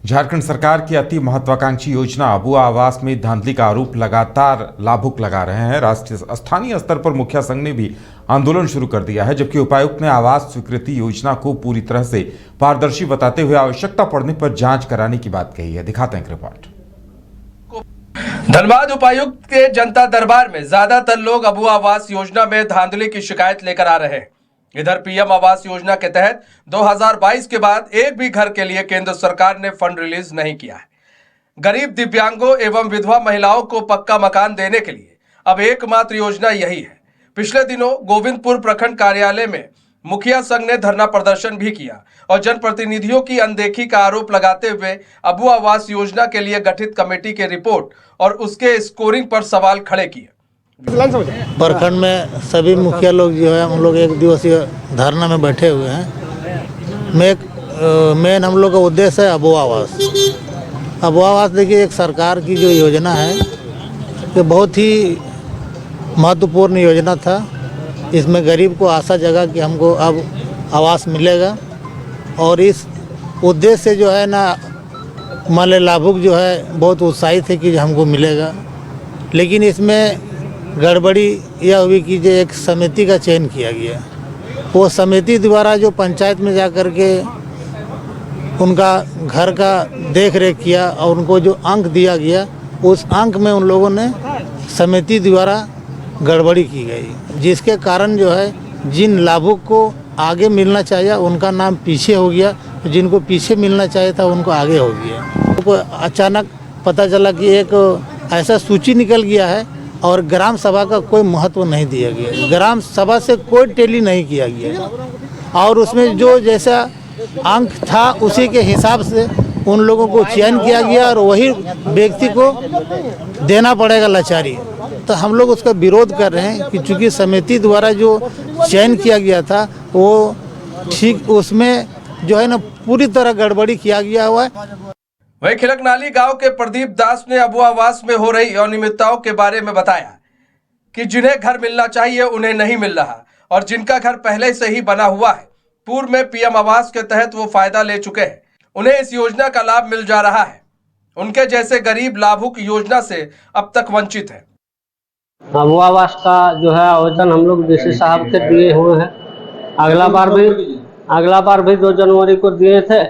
झारखंड सरकार की अति महत्वाकांक्षी योजना अबुआ आवास में धांधली का आरोप लगातार लाभुक लगा रहे हैं। राष्ट्रीय स्थानीय स्तर पर मुखिया संघ ने भी आंदोलन शुरू कर दिया है, जबकि उपायुक्त ने आवास स्वीकृति योजना को पूरी तरह से पारदर्शी बताते हुए आवश्यकता पड़ने पर जांच कराने की बात कही है। दिखाते हैं रिपोर्ट। धनबाद उपायुक्त के जनता दरबार में ज्यादातर लोग अबुआ आवास योजना में धांधली की शिकायत लेकर आ रहे हैं। इधर पीएम आवास योजना के तहत 2022 के बाद एक भी घर के लिए केंद्र सरकार ने फंड रिलीज नहीं किया है। गरीब, दिव्यांगों एवं विधवा महिलाओं को पक्का मकान देने के लिए अब एकमात्र योजना यही है। पिछले दिनों गोविंदपुर प्रखंड कार्यालय में मुखिया संघ ने धरना प्रदर्शन भी किया और जनप्रतिनिधियों की अनदेखी का आरोप लगाते हुए अबुआ आवास योजना के लिए गठित कमेटी के रिपोर्ट और उसके स्कोरिंग पर सवाल खड़े किए। प्रखंड में सभी मुखिया लोग जो है, हम लोग एक दिवसीय धरना में बैठे हुए हैं। मेन हम लोग का उद्देश्य है अबुआ आवास। अबुआ आवास देखिए, एक सरकार की जो योजना है, ये बहुत ही महत्वपूर्ण योजना था। इसमें गरीब को आशा जगा कि हमको अब आवास मिलेगा, और इस उद्देश्य से जो है ना, माले लाभुक जो है बहुत उत्साहित है कि हमको मिलेगा। लेकिन इसमें गड़बड़ी यह हुई कि जो एक समिति का चयन किया गया, वो समिति द्वारा जो पंचायत में जा कर के उनका घर का देख रेख किया और उनको जो अंक दिया गया, उस अंक में उन लोगों ने समिति द्वारा गड़बड़ी की गई, जिसके कारण जो है जिन लाभुक को आगे मिलना चाहिए उनका नाम पीछे हो गया, जिनको पीछे मिलना चाहिए था उनको आगे हो गया। तो अचानक पता चला कि एक ऐसा सूची निकल गया है और ग्राम सभा का कोई महत्व नहीं दिया गया। ग्राम सभा से कोई टैली नहीं किया गया, और उसमें जो जैसा अंक था उसी के हिसाब से उन लोगों को चयन किया गया, और वही व्यक्ति को देना पड़ेगा लाचारी। तो हम लोग उसका विरोध कर रहे हैं कि चूँकि समिति द्वारा जो चयन किया गया था वो ठीक, उसमें जो है ना पूरी तरह गड़बड़ी किया गया हुआ है। वहीं खिलकनाली गांव के प्रदीप दास ने अबुआ आवास में हो रही अनियमितताओं के बारे में बताया कि जिन्हें घर मिलना चाहिए उन्हें नहीं मिल रहा, और जिनका घर पहले से ही बना हुआ है, पूर्व में पीएम आवास के तहत वो फायदा ले चुके हैं, उन्हें इस योजना का लाभ मिल जा रहा है। उनके जैसे गरीब लाभुक योजना से अब तक वंचित है। अबुआ आवास का जो है आवेदन हम लोग डीसी साहब के दिए हुए हैं। अगला बार भी 2 जनवरी को दिए थे,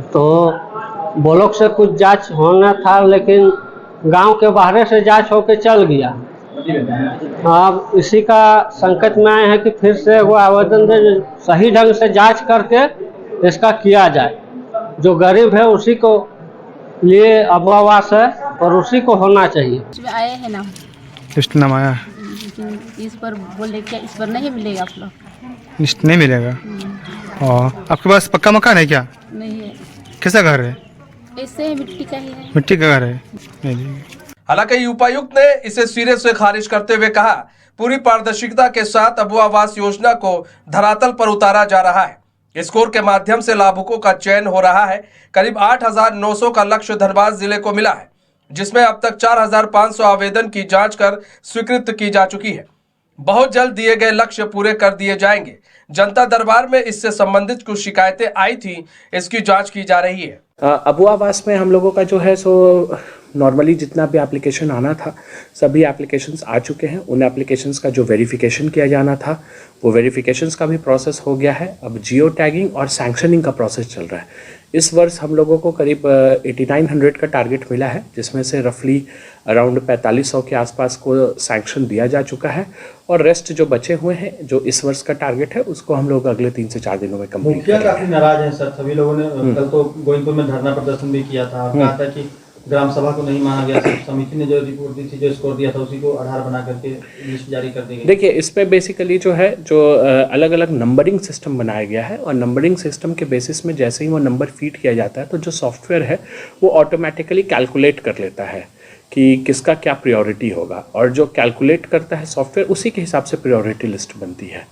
तो ब्लॉक से कुछ जांच होना था, लेकिन गांव के बाहर से जांच होके चल गया। अब इसी का संकट में आए हैं कि फिर से वो आवेदन दे, सही ढंग से जांच करके इसका किया जाए। जो गरीब है उसी को लिए अबुआ आवास है और उसी को होना चाहिए। आए हैं ना, लिस्ट नाम आया, इस पर बोले क्या इस पर नहीं मिलेगा? आप लोग लिस्ट नहीं मिलेगा। और आपके पास पक्का मकान है क्या? नहीं है। कैसा घर है? ऐसे मिट्टी का ही है। मिट्टी का घर है। हालांकि उपायुक्त ने इसे सिरे से खारिज करते हुए कहा, पूरी पारदर्शिता के साथ अबुआ आवास योजना को धरातल पर उतारा जा रहा है। स्कोर के माध्यम से लाभुकों का चयन हो रहा है। करीब 8,900 का लक्ष्य धनबाद जिले को मिला है, जिसमें अब तक 4,500 आवेदन की जांच कर स्वीकृत की जा चुकी है। बहुत जल्द दिए गए लक्ष्य पूरे कर दिए जाएंगे। जनता दरबार में इससे संबंधित कुछ शिकायतें आई थी, इसकी जांच की जा रही है। अबुआ आवास में हम लोगों का जो है सो नॉर्मली जितना भी एप्लीकेशन आना था, सभी एप्लीकेशंस आ चुके हैं। उन एप्लीकेशंस का जो वेरिफिकेशन किया जाना था, वो वेरिफिकेशंस का भी प्रोसेस हो गया है। अब जियो टैगिंग और सैंक्शनिंग का प्रोसेस चल रहा है। इस वर्ष हम लोगों को करीब 8900 का टारगेट मिला है, जिसमें से रफली अराउंड 4500 के आसपास को सैंक्शन दिया जा चुका है, और रेस्ट जो बचे हुए हैं, जो इस वर्ष का टारगेट है, उसको हम लोग अगले 3 से 4 दिनों में कंप्लीट करेंगे। मुखिया काफी नाराज हैं सर, सभी लोगों ने कल तो गोविंदपुर में धरना प्रदर्शन भी किया था। कहा था कि ग्राम सभा को नहीं माना गया, समिति ने जो रिपोर्ट दी थी, जो स्कोर दिया था, उसी को आधार बना करके लिस्ट जारी कर दी गई। देखिए, इस पे बेसिकली जो है, जो अलग अलग नंबरिंग सिस्टम बनाया गया है, और नंबरिंग सिस्टम के बेसिस में जैसे ही वो नंबर फीड किया जाता है, तो जो सॉफ्टवेयर है वो ऑटोमेटिकली कैलकुलेट कर लेता है कि किसका क्या प्रायोरिटी होगा, और जो कैलकुलेट करता है सॉफ्टवेयर, उसी के हिसाब से प्रायोरिटी लिस्ट बनती है।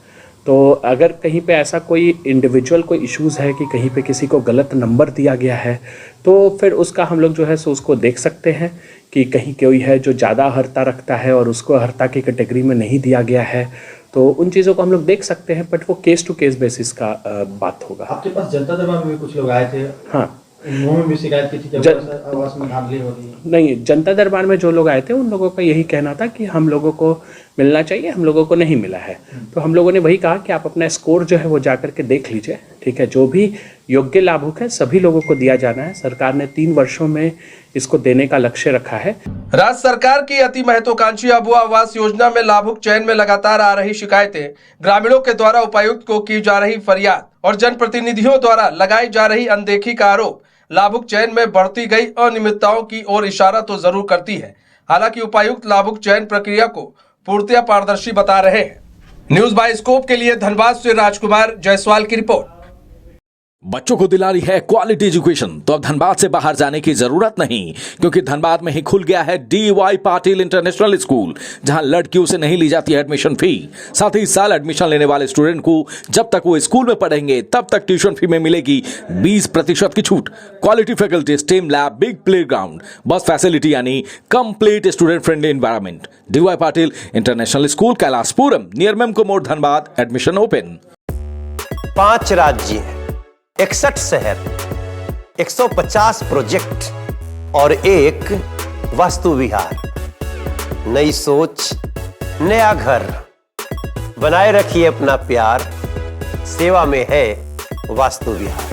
तो अगर कहीं पे ऐसा कोई इंडिविजुअल कोई इश्यूज़ है कि कहीं पे किसी को गलत नंबर दिया गया है, तो फिर उसका हम लोग जो है सो उसको देख सकते हैं कि कहीं कोई है जो ज़्यादा अर्हता रखता है और उसको अर्हता की कैटेगरी में नहीं दिया गया है, तो उन चीज़ों को हम लोग देख सकते हैं, बट वो केस टू केस बेसिस का बात होगा। आपके पास जनता दरबार में भी कुछ लोग आए थे। हाँ, मुंह में भी शिकायत की थी जब आवास में धांधली हो रही है। नहीं, जनता दरबार में जो लोग आए थे उन लोगों का यही कहना था कि हम लोगों को मिलना चाहिए, हम लोगों को नहीं मिला है। तो हम लोगों ने वही कहा कि आप अपना स्कोर जो है वो जा करके देख लीजिए, ठीक है। जो भी योग्य लाभुक है सभी लोगों को दिया जाना है। सरकार ने 3 वर्षों में इसको देने का लक्ष्य रखा है। राज्य सरकार की अति महत्वाकांक्षी अबुआ आवास योजना में लाभुक चयन में लगातार आ रही शिकायतें, ग्रामीणों के द्वारा उपायुक्त को की जा रही फरियाद और जनप्रतिनिधियों द्वारा लगाई जा रही अनदेखी का आरोप लाभुक चयन में बढ़ती गई अनियमितताओं की ओर इशारा तो जरूर करती है। हालांकि उपायुक्त लाभुक चयन प्रक्रिया को पूर्णतया पारदर्शी बता रहे हैं। न्यूज बाय स्कोप के लिए धनबाद से राजकुमार जायसवाल की रिपोर्ट। बच्चों को दिला रही है क्वालिटी एजुकेशन, तो अब धनबाद से बाहर जाने की जरूरत नहीं, क्योंकि धनबाद में ही खुल गया है DY पाटिल इंटरनेशनल स्कूल, जहां लड़कियों से नहीं ली जाती है एडमिशन फी। साथ ही इस साल एडमिशन लेने वाले स्टूडेंट को जब तक वो स्कूल में पढ़ेंगे तब तक ट्यूशन फी में मिलेगी 20% की छूट। Quality faculty, STEM lab, big play ground, bus facility यानी complete student friendly environment. DY Patil international school, Kailashpuram, near Memco मोड़, धनबाद। Admission open. 5 राज्य, 61 शहर, 150 प्रोजेक्ट और एक वास्तु विहार। नई सोच, नया घर। बनाए रखिए अपना प्यार, सेवा में है वास्तु विहार।